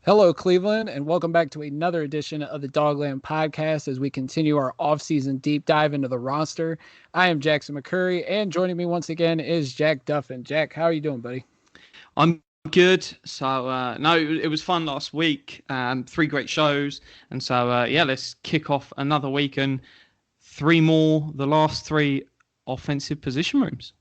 Hello, Cleveland, and welcome back to another edition of the Dogland Podcast as we continue our off-season deep dive into the roster. I am Jackson McCurry, and joining me once again is Jack Duffin. Jack, how are you doing, buddy? I'm good. So, no, it was fun last week. Three great shows. And so, let's kick off another week and three more, the last three offensive position rooms.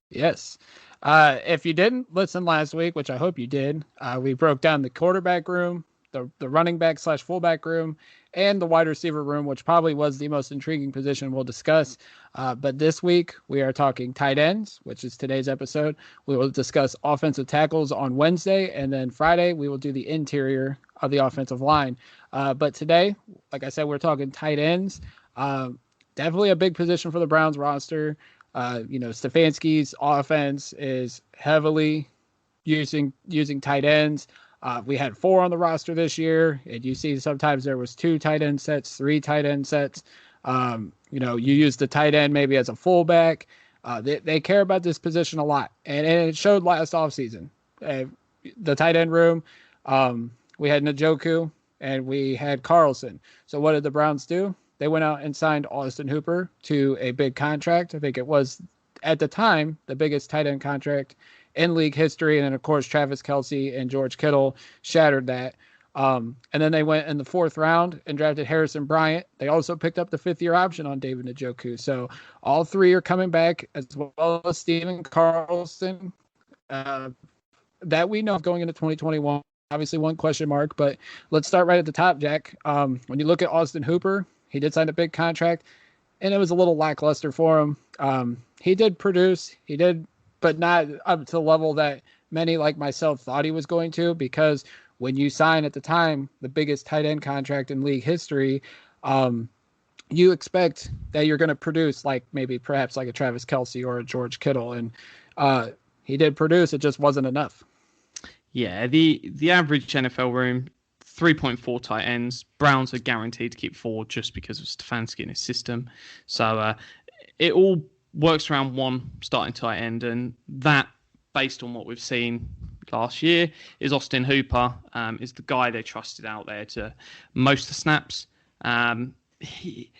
Yes. If you didn't listen last week, which I hope you did, we broke down the quarterback room, the running back / fullback room, and the wide receiver room, which probably was the most intriguing position we'll discuss. But this week, we are talking tight ends, which is today's episode. We will discuss offensive tackles on Wednesday, and then Friday, we will do the interior of the offensive line. But today, like I said, we're talking tight ends. Definitely a big position for the Browns roster. Stefanski's offense is heavily using tight ends. We had 4 on the roster this year, and you see sometimes there was 2 tight end sets, 3 tight end sets. You use the tight end maybe as a fullback. They care about this position a lot, and it showed last offseason. The tight end room, we had Njoku and we had Carlson. So what did the Browns do? They went out and signed Austin Hooper to a big contract. I think it was, at the time, the biggest tight end contract in league history. And then, of course, Travis Kelce and George Kittle shattered that. And then they went in the 4th round and drafted Harrison Bryant. They also picked up the 5th-year option on David Njoku. So all 3 are coming back, as well as Steven Carlson, that we know of going into 2021. Obviously, one question mark, but let's start right at the top, Jack. When you look at Austin Hooper, he did sign a big contract, and it was a little lackluster for him. He did produce, but not up to the level that many like myself thought he was going to, because when you sign at the time the biggest tight end contract in league history, you expect that you're going to produce perhaps like a Travis Kelce or a George Kittle, and he did produce. It just wasn't enough. Yeah, the average NFL room, 3.4 tight ends. Browns are guaranteed to keep 4 just because of Stefanski and his system. So it all works around 1 starting tight end, and that, based on what we've seen last year, is Austin Hooper, is the guy they trusted out there to most of the snaps. He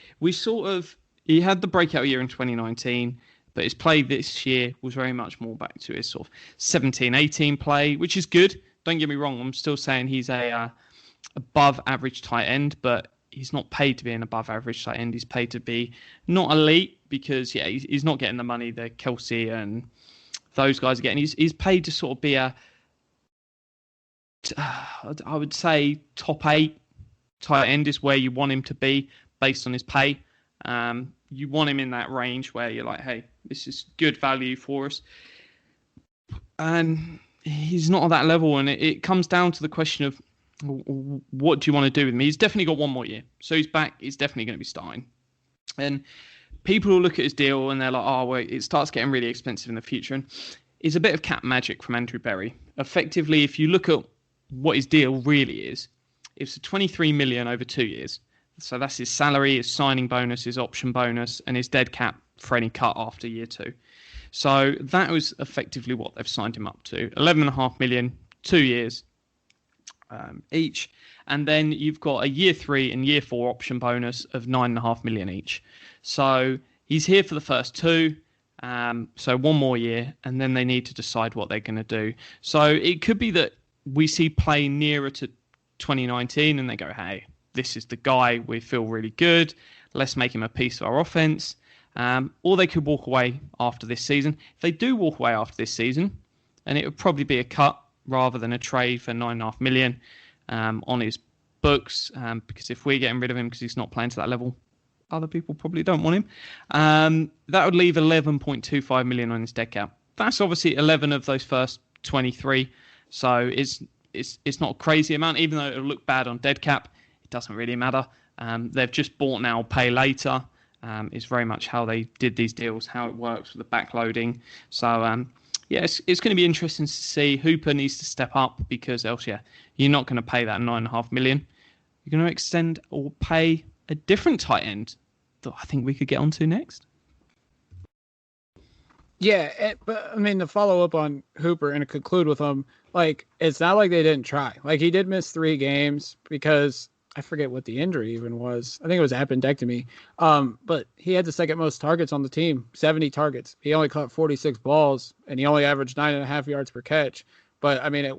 had the breakout year in 2019, but his play this year was very much more back to his sort of 17-18 play, which is good. Don't get me wrong. I'm still saying he's a above average tight end, but he's not paid to be an above average tight end. He's paid to be not elite, because he's not getting the money that Kelce and those guys are getting. He's paid to sort of be I would say top 8 tight end is where you want him to be based on his pay. You want him in that range where you're like, hey, this is good value for us. And he's not at that level, and it comes down to the question of, what do you want to do with him? He's definitely got 1 more year. So he's back. He's definitely going to be starting. And people will look at his deal and they're like, oh, well, it starts getting really expensive in the future. And it's a bit of cat magic from Andrew Berry. Effectively, if you look at what his deal really is, it's a $23 million over 2 years. So that's his salary, his signing bonus, his option bonus, and his dead cap for any cut after year 2. So that was effectively what they've signed him up to. $11.5 million, 2 years. Each, and then you've got a year 3 and year 4 option bonus of $9.5 million each. So he's here for the first 2, so 1 more year, and then they need to decide what they're going to do. So it could be that we see play nearer to 2019, and they go, hey, this is the guy, we feel really good, let's make him a piece of our offense. Or they could walk away after this season. If they do walk away after this season, and it would probably be a cut rather than a trade for $9.5 million on his books, because if we're getting rid of him because he's not playing to that level, other people probably don't want him. That would leave $11.25 million on his dead cap. That's obviously 11 of those first 23, so it's not a crazy amount. Even though it'll look bad on dead cap, it doesn't really matter. They've just bought now, pay later. Is very much how they did these deals, how it works with the backloading. So it's going to be interesting to see. Hooper needs to step up, because else, you're not going to pay that $9.5 million. You're going to extend or pay a different tight end that I think we could get onto next. Yeah, but I mean, to follow up on Hooper and to conclude with him, like, it's not like they didn't try. Like, he did miss 3 games because I forget what the injury even was. I think it was appendectomy. But he had the second most targets on the team, 70 targets. He only caught 46 balls, and he only averaged 9.5 yards per catch. But I mean,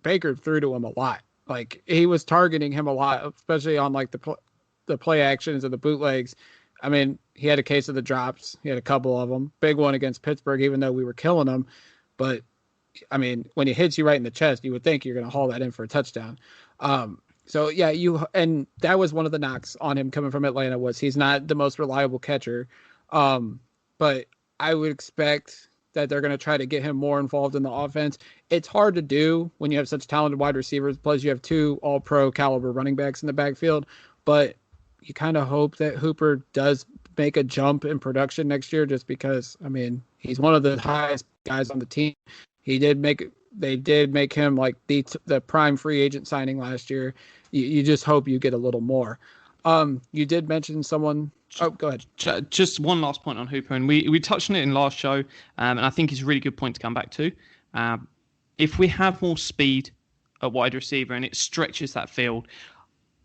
Baker threw to him a lot. Like, he was targeting him a lot, especially on like the play actions and the bootlegs. I mean, he had a case of the drops. He had a couple of them. Big one against Pittsburgh, even though we were killing them. But I mean, when he hits you right in the chest, you would think you're going to haul that in for a touchdown. So yeah, and that was one of the knocks on him coming from Atlanta was he's not the most reliable catcher. But I would expect that they're going to try to get him more involved in the offense. It's hard to do when you have such talented wide receivers. Plus, you have 2 All-Pro caliber running backs in the backfield. But you kind of hope that Hooper does make a jump in production next year, just because, I mean, he's one of the highest guys on the team. They did make him like the prime free agent signing last year. You just hope you get a little more. You did mention someone. Oh, go ahead. Just one last point on Hooper, and we touched on it in last show, and I think it's a really good point to come back to. If we have more speed at wide receiver and it stretches that field,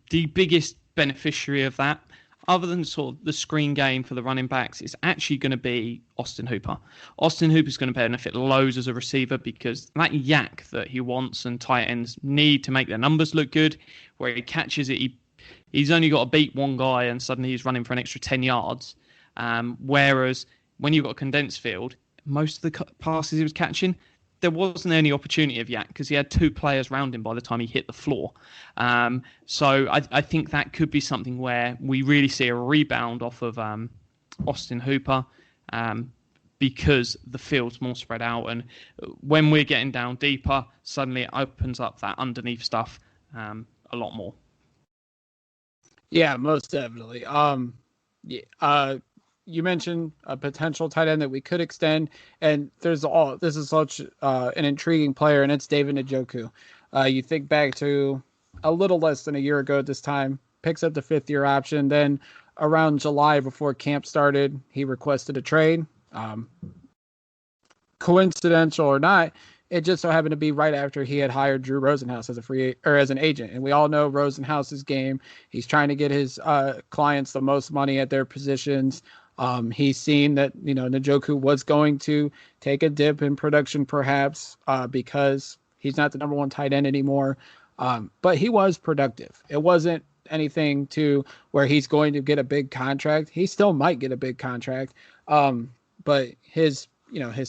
the biggest beneficiary of that, other than sort of the screen game for the running backs, is actually going to be Austin Hooper. Austin Hooper's going to benefit loads as a receiver because that yak that he wants and tight ends need to make their numbers look good, where he catches it, he's only got to beat one guy and suddenly he's running for an extra 10 yards. Whereas when you've got a condensed field, most of the passes he was catching, there wasn't any opportunity of yak because he had 2 players around him by the time he hit the floor. So I think that could be something where we really see a rebound off of Austin Hooper because the field's more spread out. And when we're getting down deeper, suddenly it opens up that underneath stuff a lot more. Yeah, most definitely. You mentioned a potential tight end that we could extend, and this is such an intriguing player, and it's David Njoku. You think back to a little less than a year ago at this time, picks up the 5th-year option. Then around July, before camp started, he requested a trade. Coincidental or not, it just so happened to be right after he had hired Drew Rosenhaus as an agent. And we all know Rosenhaus's game. He's trying to get his clients the most money at their positions. He's seen that, Njoku was going to take a dip in production perhaps because he's not the number 1 tight end anymore. But he was productive. It wasn't anything to where he's going to get a big contract. He still might get a big contract. But his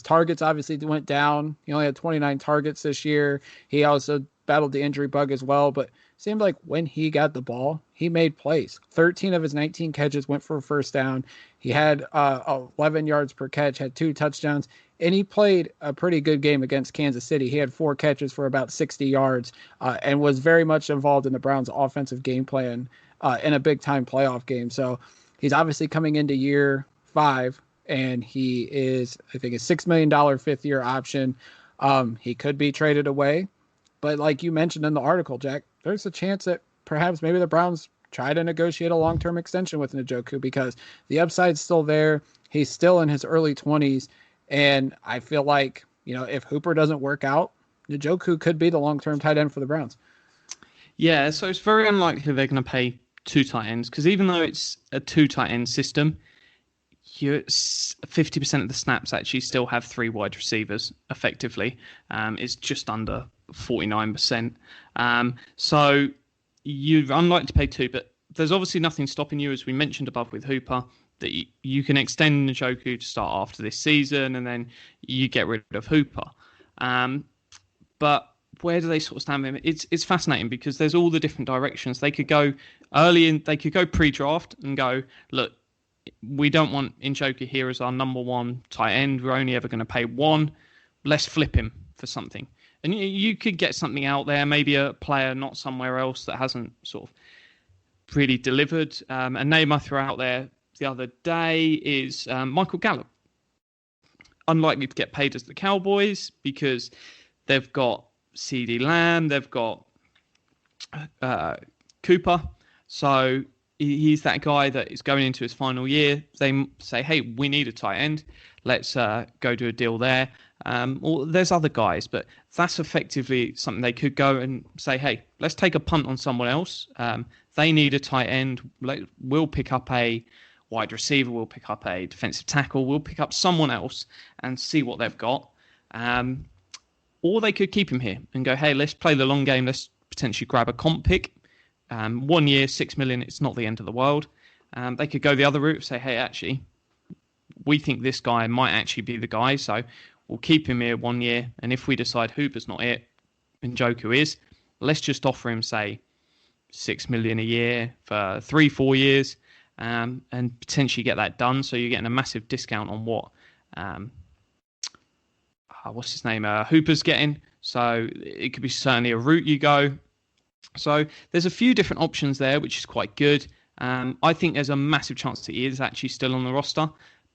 targets obviously went down. He only had 29 targets this year. He also battled the injury bug as well, but seemed like when he got the ball, he made plays. 13 of his 19 catches went for a first down. He had 11 yards per catch, had 2 touchdowns, and he played a pretty good game against Kansas City. He had 4 catches for about 60 yards and was very much involved in the Browns' offensive game plan in a big-time playoff game. So he's obviously coming into year 5, and he is, I think, a $6 million 5th-year option. He could be traded away. But like you mentioned in the article, Jack, there's a chance that perhaps maybe the Browns try to negotiate a long-term extension with Njoku because the upside's still there. He's still in his early 20s. And I feel like, if Hooper doesn't work out, Njoku could be the long-term tight end for the Browns. Yeah, so it's very unlikely they're going to pay 2 tight ends because even though it's a 2 tight end system, 50% of the snaps actually still have 3 wide receivers effectively. It's just under 49%. So you're unlikely to pay 2, but there's obviously nothing stopping you, as we mentioned above with Hooper, that you can extend Njoku to start after this season and then you get rid of Hooper. But where do they sort of stand with him? It's fascinating because there's all the different directions. They could go they could go pre-draft and go, look, we don't want Njoku here as our number 1 tight end. We're only ever going to pay 1. Let's flip him for something. And you could get something out there, maybe a player not somewhere else that hasn't sort of really delivered. A name I threw out there the other day is Michael Gallup. Unlikely to get paid as the Cowboys because they've got CeeDee Lamb, they've got Cooper. So he's that guy that is going into his final year. They say, hey, we need a tight end. Let's go do a deal there. Or there's other guys, but that's effectively something they could go and say, hey, let's take a punt on someone else. They need a tight end. We'll pick up a wide receiver. We'll pick up a defensive tackle. We'll pick up someone else and see what they've got. Or they could keep him here and go, hey, let's play the long game. Let's potentially grab a comp pick. 1 year, $6 million. It's not the end of the world. They could go the other route, say, hey, actually, we think this guy might actually be the guy, so we'll keep him here 1 year. And if we decide Hooper's not it and Njoku is, let's just offer him, say, $6 million a year for 3-4 years, and potentially get that done. So you're getting a massive discount on what what's his name? Hooper's getting. So it could be certainly a route you go. So there's a few different options there, which is quite good. I think there's a massive chance that he is actually still on the roster.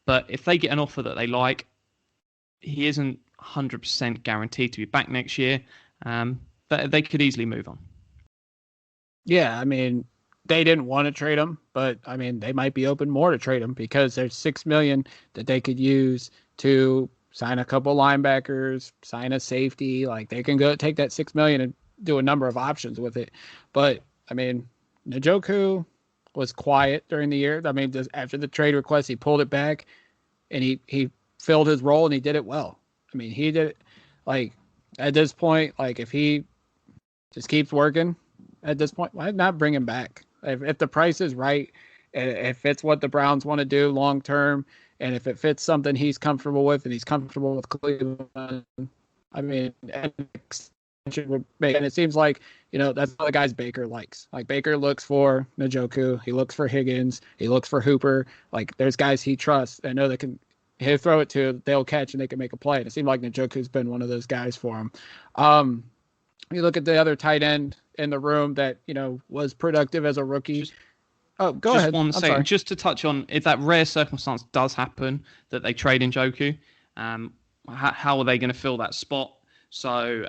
But if they get an offer that they like, he isn't 100% guaranteed to be back next year. But they could easily move on. Yeah, I mean, they didn't want to trade him, but I mean, they might be open more to trade him because there's $6 million that they could use to sign a couple linebackers, sign a safety. Like they can go take that $6 million and do a number of options with it. But I mean, Njoku was quiet during the year. I mean, just after the trade request, he pulled it back and he filled his role and he did it well. I mean, he did it like at this point, like if he just keeps working at this point, why not bring him back? If the price is right, if it's what the Browns want to do long term, and if it fits something he's comfortable with and he's comfortable with Cleveland, I mean, an extension would make. And it seems like, you know, that's all the guys Baker likes. Like Baker looks for Njoku, he looks for Higgins, he looks for Hooper. Like there's guys he trusts and know that he'll throw it to, they'll catch and they can make a play. And it seemed like Njoku's been one of those guys for him. You look at the other tight end in the room that, you know, was productive as a rookie. Go ahead. One second, just to touch on, if that rare circumstance does happen that they trade Njoku, how are they going to fill that spot? So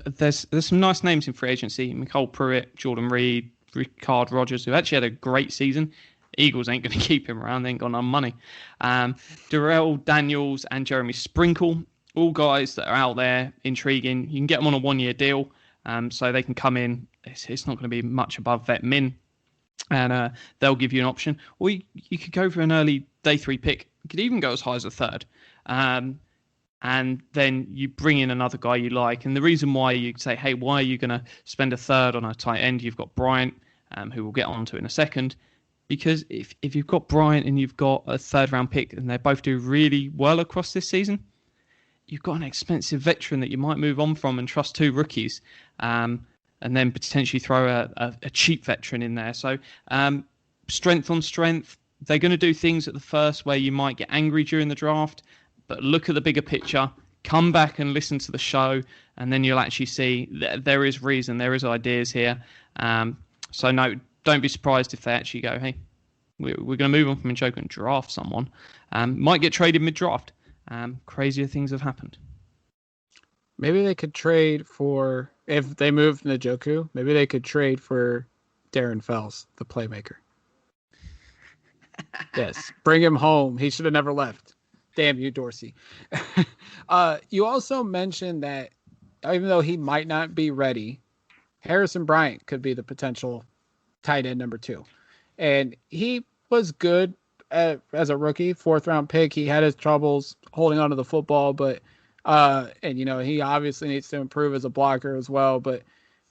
there's some nice names in free agency: Mecole Pruitt, Jordan Reed, Ricard Rodgers, who actually had a great season. Eagles ain't going to keep him around; they ain't got no money. Darrell Daniels and Jeremy Sprinkle, all guys that are out there, intriguing. You can get them on a 1 year deal, so they can come in. It's not going to be much above vet min. And they'll give you an option. Or you could go for an early day 3 pick. You could even go as high as a third. And then you bring in another guy you like. And the reason why you say, hey, why are you going to spend a third on a tight end? You've got Bryant, who we'll get onto in a second. Because if you've got Bryant and you've got a third round pick and they both do really well across this season, you've got an expensive veteran that you might move on from and trust 2 rookies. And then potentially throw a cheap veteran in there. So strength on strength. They're going to do things at the first where you might get angry during the draft, but look at the bigger picture. Come back and listen to the show, and then you'll actually see that there is reason, there is ideas here. So no, don't be surprised if they actually go, hey, we're going to move on from Njoku and draft someone. Might get traded mid-draft. Crazier things have happened. Maybe they could trade for, if they moved Njoku, maybe they could trade for Darren Fells, the playmaker. Yes, bring him home. He should have never left. Damn you, Dorsey. You also mentioned that even though he might not be ready, Harrison Bryant could be the potential tight end number 2. And he was good as a rookie, 4th round pick. He had his troubles holding onto the football, but and you know, he obviously needs to improve as a blocker as well, but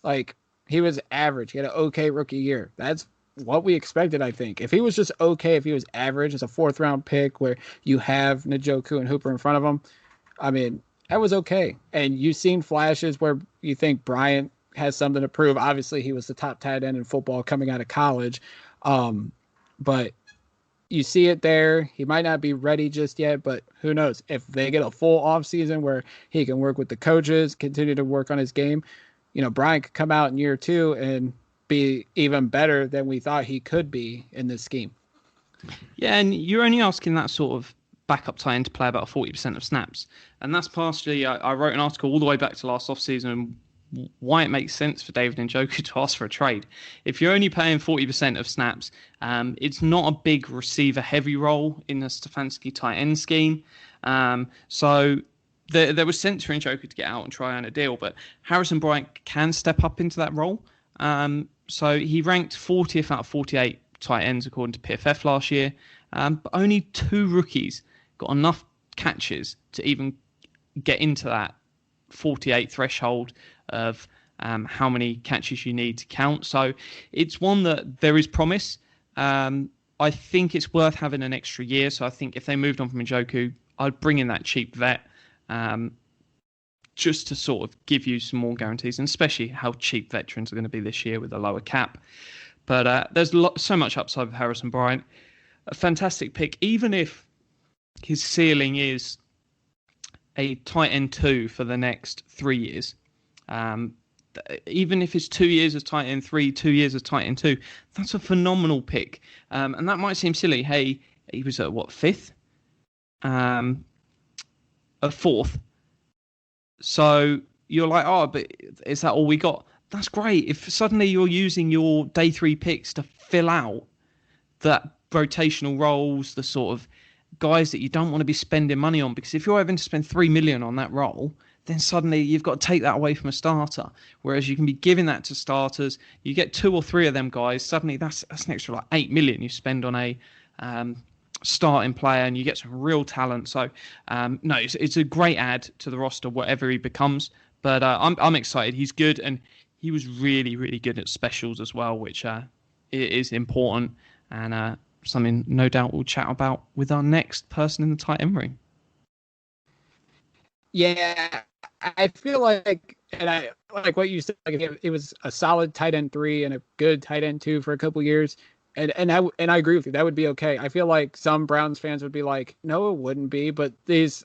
like he was average. He had an okay rookie year. That's what we expected, I think. If he was just okay, if he was average as a 4th round pick where you have Njoku and Hooper in front of him, I mean, that was okay. And you've seen flashes where you think Bryant has something to prove. Obviously, he was the top tight end in football coming out of college. But you see it there. He might not be ready just yet, but who knows? If they get a full offseason where he can work with the coaches, continue to work on his game, you know, Brian could come out in year 2 and be even better than we thought he could be in this scheme. Yeah, and you're only asking that sort of backup tight end to play about 40% of snaps. And that's partially, I wrote an article all the way back to last offseason why it makes sense for David Njoku to ask for a trade. If you're only paying 40% of snaps, it's not a big receiver-heavy role in the Stefanski tight end scheme. So there was sense for Njoku to get out and try on a deal, but Harrison Bryant can step up into that role. So he ranked 40th out of 48 tight ends according to PFF last year, but only 2 rookies got enough catches to even get into that 48 threshold of how many catches you need to count. So it's one that there is promise. I think it's worth having an extra year. So I think if they moved on from Njoku, I'd bring in that cheap vet just to sort of give you some more guarantees, and especially how cheap veterans are going to be this year with a lower cap. But there's so much upside with Harrison Bryant. A fantastic pick, even if his ceiling is a tight end 2 for the next 3 years. Even if it's 2 years as tight end 3, 2 years as tight end 2, that's a phenomenal pick. And that might seem silly. Hey, he was at what, 5th? A 4th. So you're like, oh, but is that all we got? That's great. If suddenly you're using your day 3 picks to fill out that rotational roles, the sort of guys that you don't want to be spending money on, because if you're having to spend $3 million on that role, then suddenly you've got to take that away from a starter. Whereas you can be giving that to starters. You get 2 or 3 of them guys. Suddenly that's an extra like $8 million you spend on a starting player, and you get some real talent. So no, it's a great add to the roster, whatever he becomes. But I'm excited. He's good, and he was really, really good at specials as well, which is important, and something no doubt we'll chat about with our next person in the tight end ring. Yeah, I feel like, and I like what you said. Like it was a solid tight end 3 and a good tight end 2 for a couple years, and I agree with you. That would be okay. I feel like some Browns fans would be like, no, it wouldn't be. But these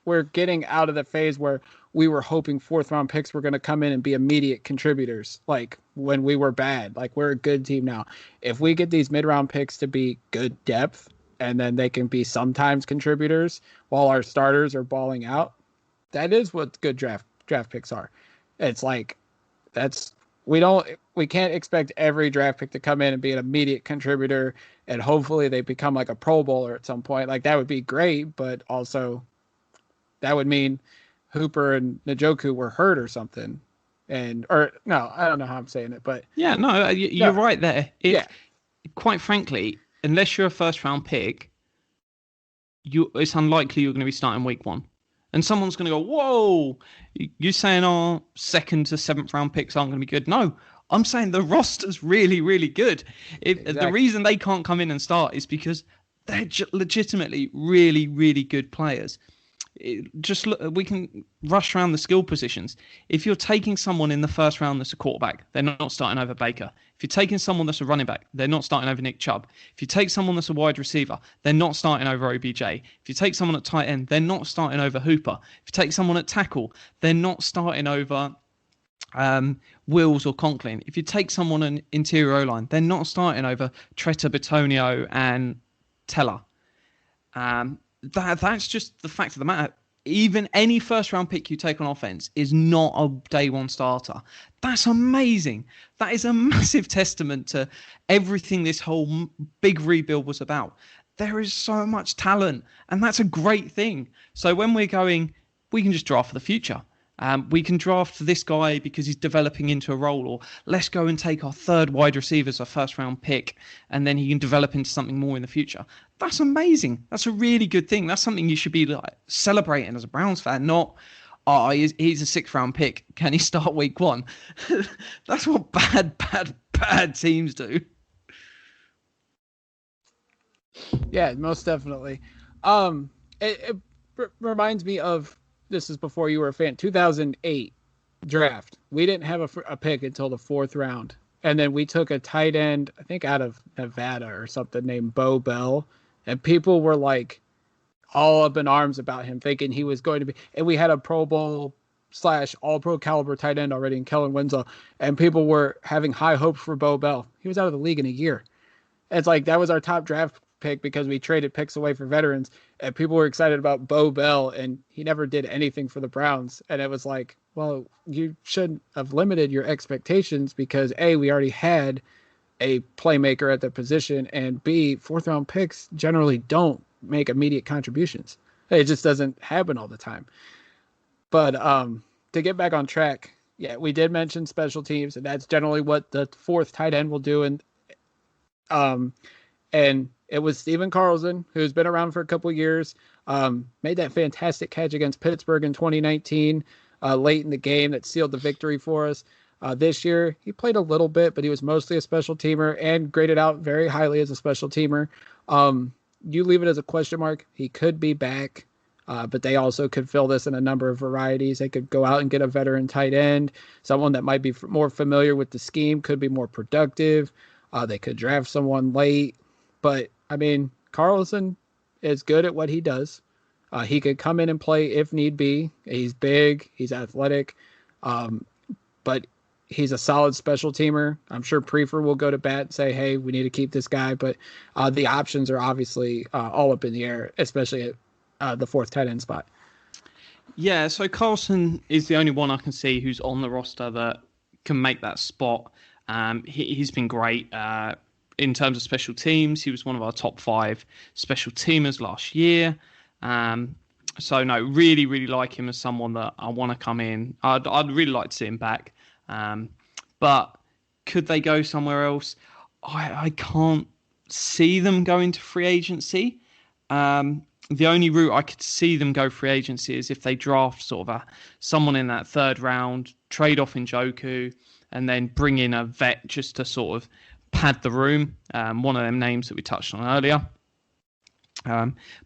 we're getting out of the phase where we were hoping 4th round picks were going to come in and be immediate contributors. Like when we were bad, like we're a good team now. If we get these mid round picks to be good depth, and then they can be sometimes contributors while our starters are balling out, that is what good draft picks are. It's like, we can't expect every draft pick to come in and be an immediate contributor, and hopefully they become like a Pro Bowler at some point. Like that would be great, but also that would mean Hooper and Njoku were hurt or something. Or no, I don't know how I'm saying it, but yeah, no, you're right there. Quite frankly, unless you're a 1st round pick, it's unlikely you're going to be starting week 1. And someone's going to go, whoa, you're saying our 2nd to 7th round picks aren't going to be good? No, I'm saying the roster's really, really good. Exactly. The reason they can't come in and start is because they're legitimately really, really good players. We can rush around the skill positions. If you're taking someone in the 1st round that's a quarterback, they're not starting over Baker. If you're taking someone that's a running back, they're not starting over Nick Chubb. If you take someone that's a wide receiver, they're not starting over OBJ. If you take someone at tight end, they're not starting over Hooper. If you take someone at tackle, they're not starting over Wills or Conklin. If you take someone on interior O-line, they're not starting over Tretta, Bitonio, and Teller. That's just the fact of the matter. Even any 1st round pick you take on offense is not a day 1 starter. That's amazing. That is a massive testament to everything this whole big rebuild was about. There is so much talent, and that's a great thing. So when we're going, we can just draft for the future. We can draft this guy because he's developing into a role, or let's go and take our 3rd wide receiver as a 1st round pick, and then he can develop into something more in the future. That's amazing. That's a really good thing. That's something you should be like celebrating as a Browns fan, not, he's a 6th round pick. Can he start week 1? That's what bad teams do. Yeah, most definitely. It reminds me of, this is before you were a fan, 2008 draft. We didn't have a pick until the 4th round. And then we took a tight end, I think out of Nevada or something, named Bo Bell. And people were like all up in arms about him, thinking he was going to be, and we had a Pro Bowl / all pro caliber tight end already in Kellen Winslow. And people were having high hopes for Bo Bell. He was out of the league in a year. It's like, that was our top draft pick because we traded picks away for veterans, and people were excited about Bo Bell, and he never did anything for the Browns. And it was like, well, you shouldn't have limited your expectations because A, we already had a playmaker at the position, and B, fourth round picks generally don't make immediate contributions. It just doesn't happen all the time. But to get back on track, yeah, we did mention special teams, and that's generally what the fourth tight end will do. Um, and it was Steven Carlson, who's been around for a couple of years, made that fantastic catch against Pittsburgh in 2019, late in the game that sealed the victory for us. This year, he played a little bit, but he was mostly a special teamer and graded out very highly as a special teamer. You leave it as a question mark. He could be back, but they also could fill this in a number of varieties. They could go out and get a veteran tight end, someone that might be more familiar with the scheme, could be more productive. They could draft someone late. But, I mean, Carlson is good at what he does. He could come in and play if need be. He's big. He's athletic. But he's a solid special teamer. I'm sure Prefer will go to bat and say, hey, we need to keep this guy. But the options are obviously all up in the air, especially at the fourth tight end spot. Yeah, so Carlson is the only one I can see who's on the roster that can make that spot. He's been great in terms of special teams. He was one of our top 5 special teamers last year. So, no, really, really like him as someone that I want to come in. I'd really like to see him back. But could they go somewhere else? I can't see them going to free agency. The only route I could see them go free agency is if they draft sort of someone in that third round, trade off Njoku, and then bring in a vet just to sort of pad the room. One of them names that we touched on earlier.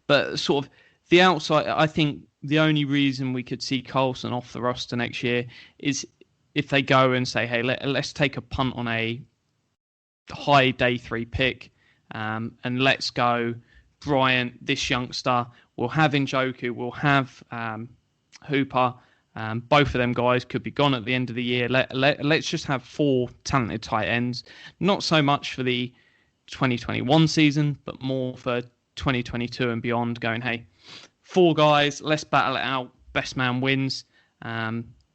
But sort of the outside, I think the only reason we could see Carlson off the roster next year is if they go and say, hey, let's take a punt on a high day 3 pick and let's go Bryant, this youngster. We'll have Njoku, we'll have Hooper. Both of them guys could be gone at the end of the year. Let's just have 4 talented tight ends. Not so much for the 2021 season, but more for 2022 and beyond, going, hey, 4 guys, let's battle it out. Best man wins.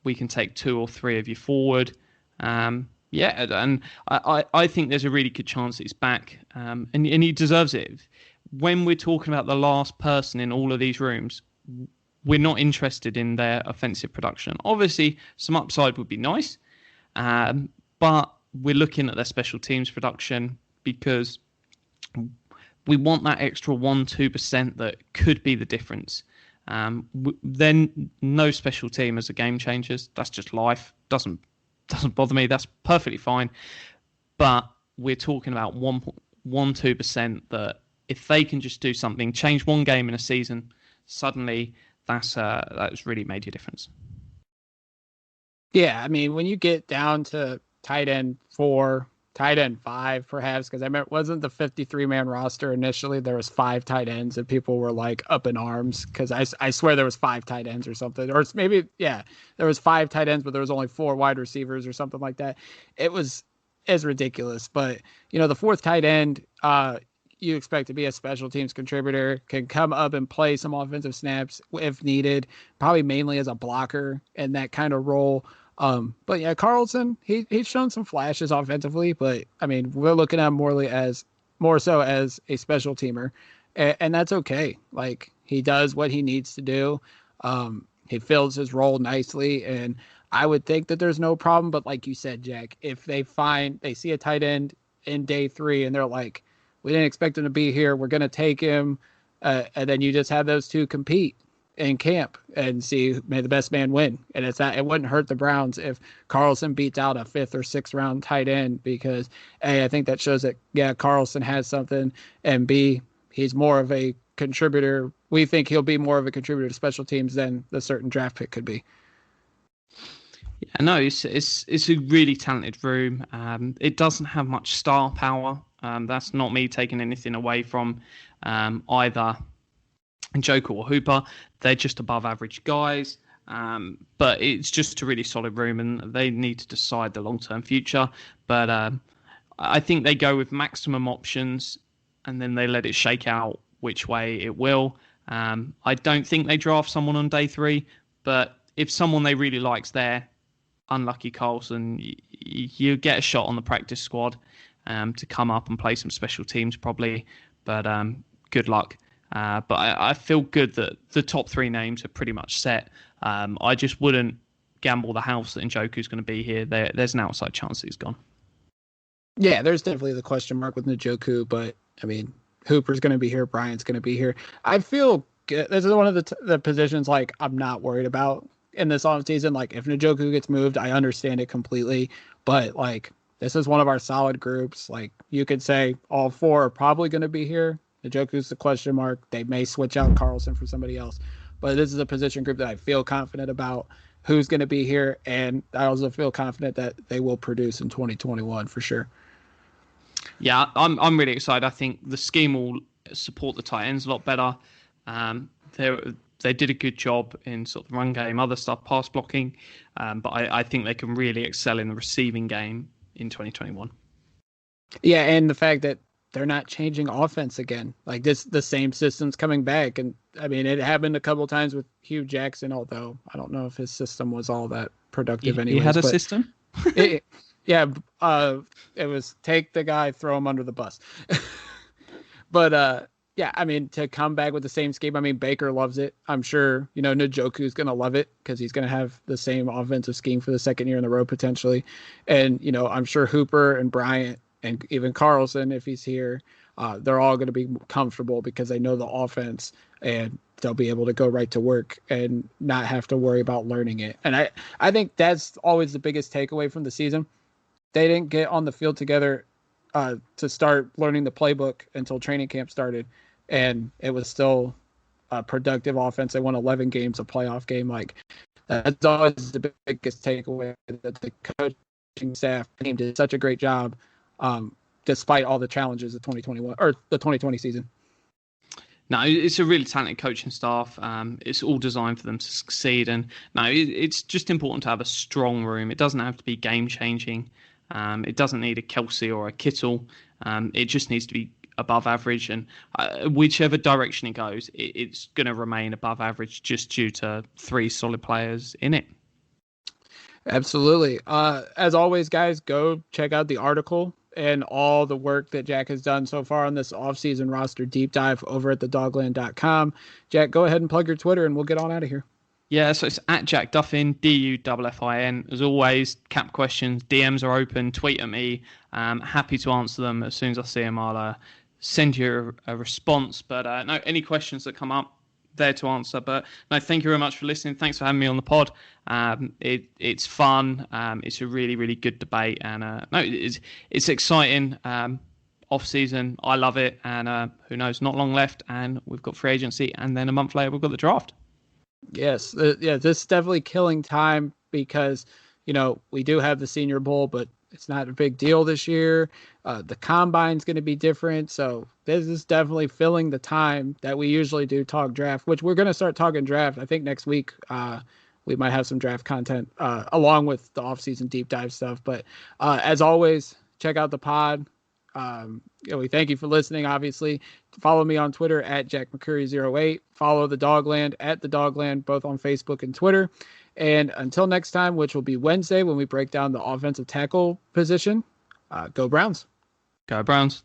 We can take 2 or 3 of you forward. And I think there's a really good chance that he's back. And he deserves it. When we're talking about the last person in all of these rooms, we're not interested in their offensive production. Obviously, some upside would be nice, but we're looking at their special teams production because we want that extra 1-2% that could be the difference. Then no special team as a game changers. That's just life. Doesn't bother me. That's perfectly fine. But we're talking about 1-2% that if they can just do something, change one game in a season, suddenly that's really made a difference. Yeah, I mean, when you get down to tight end 4, tight end 5, perhaps, because I remember it wasn't the 53-man roster initially. There was 5 tight ends, and people were like up in arms because I swear there was 5 tight ends or something, or maybe there was 5 tight ends, but there was only 4 wide receivers or something like that. It's ridiculous. But the fourth tight end, you expect to be a special teams contributor, can come up and play some offensive snaps if needed, probably mainly as a blocker in that kind of role. But yeah, Carlson, he's shown some flashes offensively, but I mean, we're looking at him more so as a special teamer, and that's okay. Like, he does what he needs to do. He fills his role nicely, and I would think that there's no problem. But like you said, Jack, if they see a tight end in day 3 and they're like, we didn't expect him to be here, we're going to take him, and then you just have those 2 compete in camp and see, may the best man win. And it wouldn't hurt the Browns if Carlson beats out a 5th or 6th round tight end, because A, I think that shows that, yeah, Carlson has something, and B, he's more of a contributor. We think he'll be more of a contributor to special teams than the certain draft pick could be. Yeah, no, it's a really talented room. It doesn't have much star power. That's not me taking anything away from either Njoku or Hooper. They're just above average guys. But it's just a really solid room, and they need to decide the long-term future. But I think they go with maximum options, and then they let it shake out which way it will. I don't think they draft someone on day 3, but if someone they really like's there, unlucky Carlson, you get a shot on the practice squad to come up and play some special teams probably, but good luck. But I feel good that the top three names are pretty much set. I just wouldn't gamble the house that Njoku's going to be here. There's an outside chance that he's gone. Yeah, there's definitely the question mark with Njoku, but I mean, Hooper's going to be here. Bryant's going to be here. I feel good. This is one of the positions like I'm not worried about in this offseason. Like if Njoku gets moved, I understand it completely, but like this is one of our solid groups. Like you could say all four are probably going to be here. Njoku's the question mark. They may switch out Carlson for somebody else, but this is a position group that I feel confident about who's going to be here, and I also feel confident that they will produce in 2021 for sure. Yeah, I'm really excited. I think the scheme will support the tight ends a lot better. They did a good job in sort of run game, other stuff, pass blocking, but I think they can really excel in the receiving game in 2021. Yeah, and the fact that they're not changing offense again. Like the same system's coming back. And I mean, it happened a couple of times with Hugh Jackson, although I don't know if his system was all that productive anyway. He had a system? It was take the guy, throw him under the bus. But yeah, I mean, to come back with the same scheme, I mean, Baker loves it. I'm sure, Njoku's going to love it because he's going to have the same offensive scheme for the second year in a row potentially. And, I'm sure Hooper and Bryant and even Carlson, if he's here, they're all going to be comfortable because they know the offense and they'll be able to go right to work and not have to worry about learning it. And I think that's always the biggest takeaway from the season. They didn't get on the field together to start learning the playbook until training camp started. And it was still a productive offense. They won 11 games, a playoff game. Like that's always the biggest takeaway, that the coaching staff team did such a great job despite all the challenges of 2021 or the 2020 season. No, it's a really talented coaching staff. It's all designed for them to succeed. And no, it's just important to have a strong room. It doesn't have to be game changing. It doesn't need a Kelsey or a Kittle. It just needs to be above average. And whichever direction it goes, it's going to remain above average just due to three solid players in it. Absolutely. As always, guys, go check out the article and all the work that Jack has done so far on this offseason roster deep dive over at thedogland.com. Jack, go ahead and plug your Twitter and we'll get on out of here. Yeah, so it's at Jack Duffin, DUFFIN. As always, cap questions, DMs are open, tweet at me. Happy to answer them as soon as I see them. I'll send you a response. But no, any questions that come up, there to answer. But no, thank you very much for listening. Thanks for having me on the pod. It's fun. It's a really, really good debate. And no, it's exciting. Off season, I love it. And who knows, not long left. And we've got free agency. And then a month later, we've got the draft. Yes. This is definitely killing time because, we do have the Senior Bowl, but it's not a big deal this year. The combine's going to be different. So this is definitely filling the time that we usually do talk draft, which we're going to start talking draft. I think next week we might have some draft content along with the offseason deep dive stuff. But as always, check out the pod. We thank you for listening, obviously. Follow me on Twitter at Jack McCurry08. Follow the Dogland at the Dogland, both on Facebook and Twitter. And until next time, which will be Wednesday when we break down the offensive tackle position, go Browns. Go Browns.